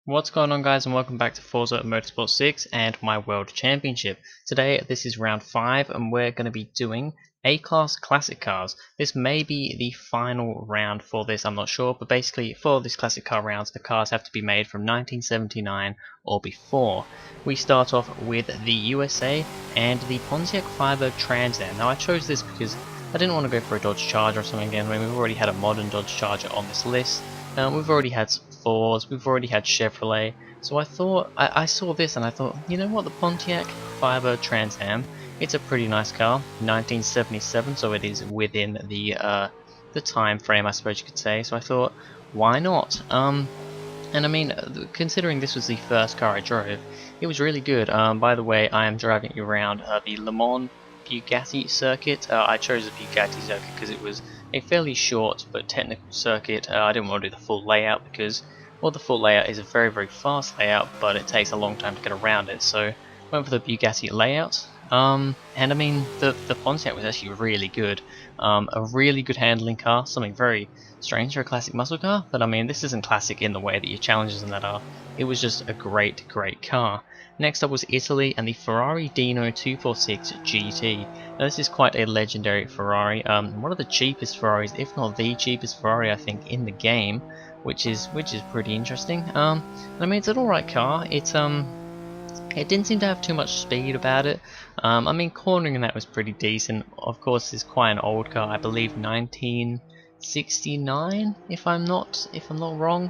What's going on, guys, and welcome back to Forza Motorsport 6 and my World Championship. Today this is round 5 and we're going to be doing A-Class Classic Cars. This may be the final round for this, I'm not sure, but basically for this Classic Car rounds the cars have to be made from 1979 or before. We start off with the USA and the Pontiac Firebird Trans Am. Now I chose this because I didn't want to go for a Dodge Charger or something again. I mean, we've already had a modern Dodge Charger on this list. We've already had some Fords, we've already had Chevrolet, so I thought, I saw this and I thought, you know what, the Pontiac Firebird Trans Am, it's a pretty nice car, 1977, so it is within the time frame, I suppose you could say, so I thought, why not? And I mean, considering this was the first car I drove, it was really good. By the way, I am driving around the Le Mans Bugatti Circuit. I chose the Bugatti Circuit because it was a fairly short but technical circuit. I didn't want to do the full layout because, well, the full layout is a very fast layout, but it takes a long time to get around it, so I went for the Bugatti layout. And I mean, the Pontiac was actually really good. A really good handling car, something very strange for a classic muscle car, but I mean, this isn't classic in the way that your challenges in that are. It was just a great car. Next up was Italy and the Ferrari Dino 246 GT. Now this is quite a legendary Ferrari, one of the cheapest Ferraris, if not the cheapest Ferrari I think in the game, which is pretty interesting. I mean, it's an alright car. It didn't seem to have too much speed about it. I mean, cornering in that was pretty decent. Of course, it's quite an old car. I believe 1969, if I'm not wrong.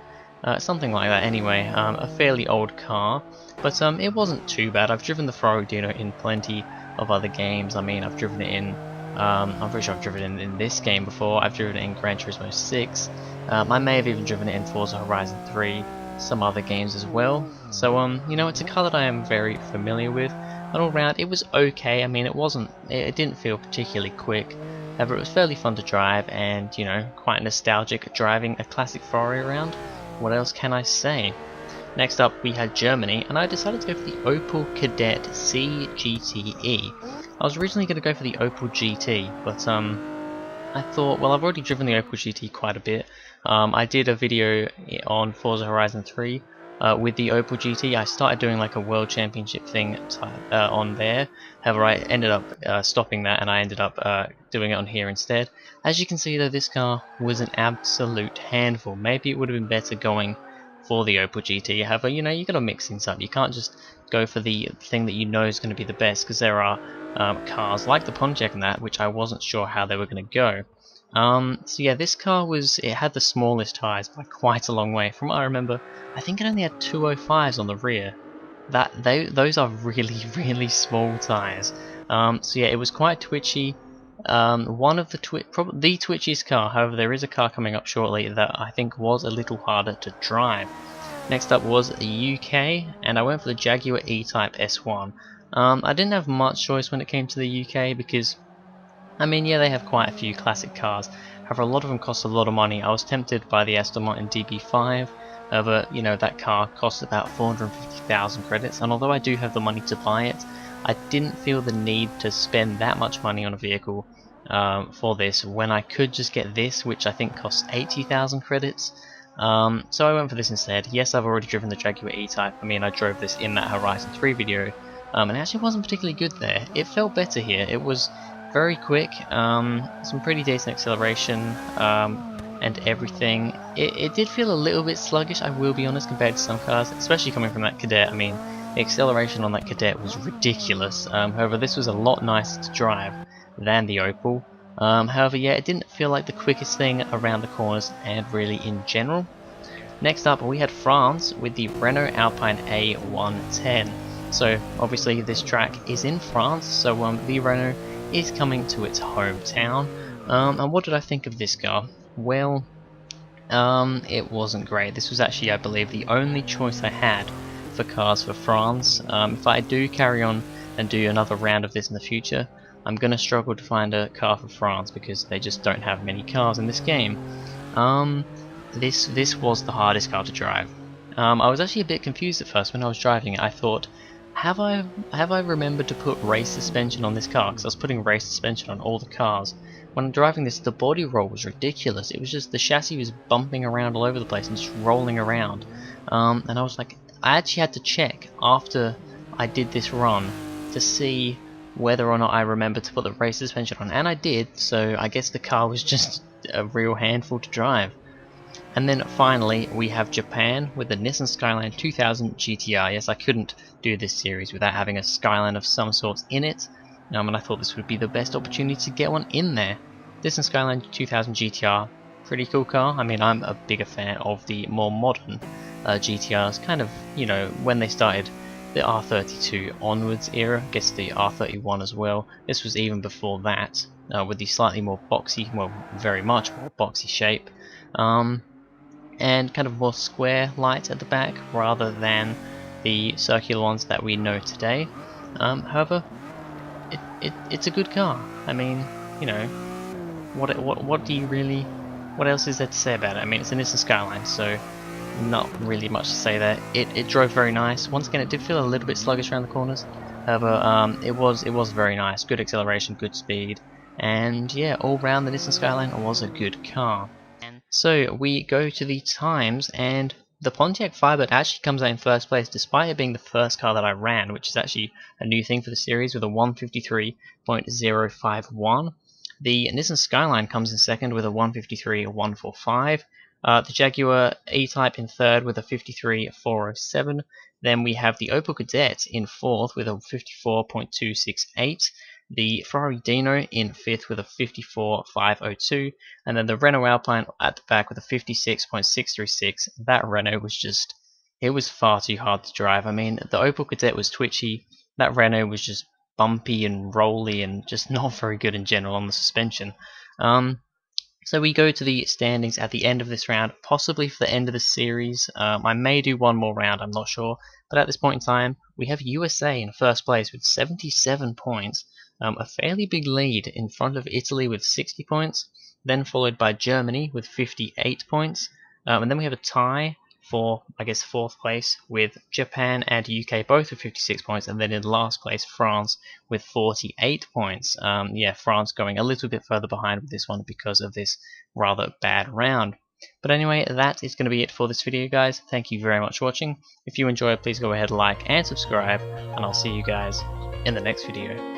Something like that anyway, a fairly old car, but it wasn't too bad. I've driven the Ferrari Dino in plenty of other games. I mean, I've driven it in, I'm pretty sure I've driven it in this game before. I've driven it in Gran Turismo 6, I may have even driven it in Forza Horizon 3, some other games as well. So you know, it's a car that I am very familiar with, and all round it was okay. I mean, it didn't feel particularly quick. However, it was fairly fun to drive, and you know, quite nostalgic driving a classic Ferrari around. What else can I say? Next up we had Germany, and I decided to go for the Opel Kadett C GTE. I was originally going to go for the Opel GT, but I thought, well, I've already driven the Opel GT quite a bit. I did a video on Forza Horizon 3 with the Opel GT. I started doing like a World Championship thing on there. However, I ended up stopping that, and I ended up doing it on here instead. As you can see though, this car was an absolute handful. Maybe it would have been better going for the Opel GT. However, you know, you got to mix things up. You can't just go for the thing that you know is going to be the best, because there are cars like the Pontiac and that, which I wasn't sure how they were going to go. So yeah, this car it had the smallest tyres by quite a long way. From what I remember, I think it only had 205s on the rear. Those are really small tyres. So yeah, it was quite twitchy. One of the probably the twitchiest car. However, there is a car coming up shortly that I think was a little harder to drive. Next up was the UK, and I went for the Jaguar E-Type S1. I didn't have much choice when it came to the UK because, I mean, yeah, they have quite a few classic cars. However, a lot of them cost a lot of money. I was tempted by the Aston Martin DB5, but you know, that car cost about 450,000 credits, and although I do have the money to buy it, I didn't feel the need to spend that much money on a vehicle for this when I could just get this, which I think costs 80,000 credits. So I went for this instead. Yes, I've already driven the Jaguar E-Type. I mean, I drove this in that Horizon 3 video, and it actually wasn't particularly good there. It felt better here. It was very quick, some pretty decent acceleration, and everything. It did feel a little bit sluggish, I will be honest, compared to some cars, especially coming from that Kadett. I mean, the acceleration on that Kadett was ridiculous. However, this was a lot nicer to drive than the Opel. However, yeah, it didn't feel like the quickest thing around the corners and really in general. Next up, we had France with the Renault Alpine A110. So obviously this track is in France, so the Renault is coming to its hometown. And what did I think of this car? Well, it wasn't great. This was actually, I believe, the only choice I had for cars for France. If I do carry on and do another round of this in the future, I'm going to struggle to find a car for France because they just don't have many cars in this game. This was the hardest car to drive. I was actually a bit confused at first when I was driving it. I thought, have I remembered to put race suspension on this car? Because I was putting race suspension on all the cars. when driving this, the body roll was ridiculous. It was just the chassis was bumping around all over the place and just rolling around. And I was like, I actually had to check after I did this run to see whether or not I remembered to put the race suspension on, and I did. So I guess the car was just a real handful to drive. And then finally we have Japan with the Nissan Skyline 2000 GTR. Yes, I couldn't do this series without having a Skyline of some sort in it, and I thought this would be the best opportunity to get one in there. Nissan Skyline 2000 GTR, pretty cool car. I mean, I'm a bigger fan of the more modern GTRs, kind of, you know, when they started the R32 onwards era, I guess the R31 as well. This was even before that, with the slightly more boxy, well, very much more boxy shape. And kind of more square light at the back rather than the circular ones that we know today. However, it's a good car. I mean, you know, what do you really, what else is there to say about it? I mean, it's a Nissan Skyline, so not really much to say there. It drove very nice. Once again, it did feel a little bit sluggish around the corners. However, it was very nice. Good acceleration, good speed, and yeah, all round the Nissan Skyline was a good car. So we go to the times, and the Pontiac Firebird actually comes out in first place, despite it being the first car that I ran, which is actually a new thing for the series, with a 153.051. The Nissan Skyline comes in second with a 153.145. The Jaguar E-Type in third with a 53.407. Then we have the Opel Kadett in fourth with a 54.268. The Ferrari Dino in fifth with a 54.502, and then the Renault Alpine at the back with a 56.636. That Renault was just, it was far too hard to drive. I mean, the Opel Kadett was twitchy, that Renault was just bumpy and rolly and just not very good in general on the suspension. So we go to the standings at the end of this round, possibly for the end of the series. I may do one more round, I'm not sure. But at this point in time, we have USA in first place with 77 points. A fairly big lead in front of Italy with 60 points, then followed by Germany with 58 points, and then we have a tie for, I guess, fourth place with Japan and UK both with 56 points, and then in last place France with 48 points. Yeah, France going a little bit further behind with this one because of this rather bad round. But anyway, that is going to be it for this video, guys. Thank you very much for watching. If you enjoyed, please go ahead, like and subscribe, and I'll see you guys in the next video.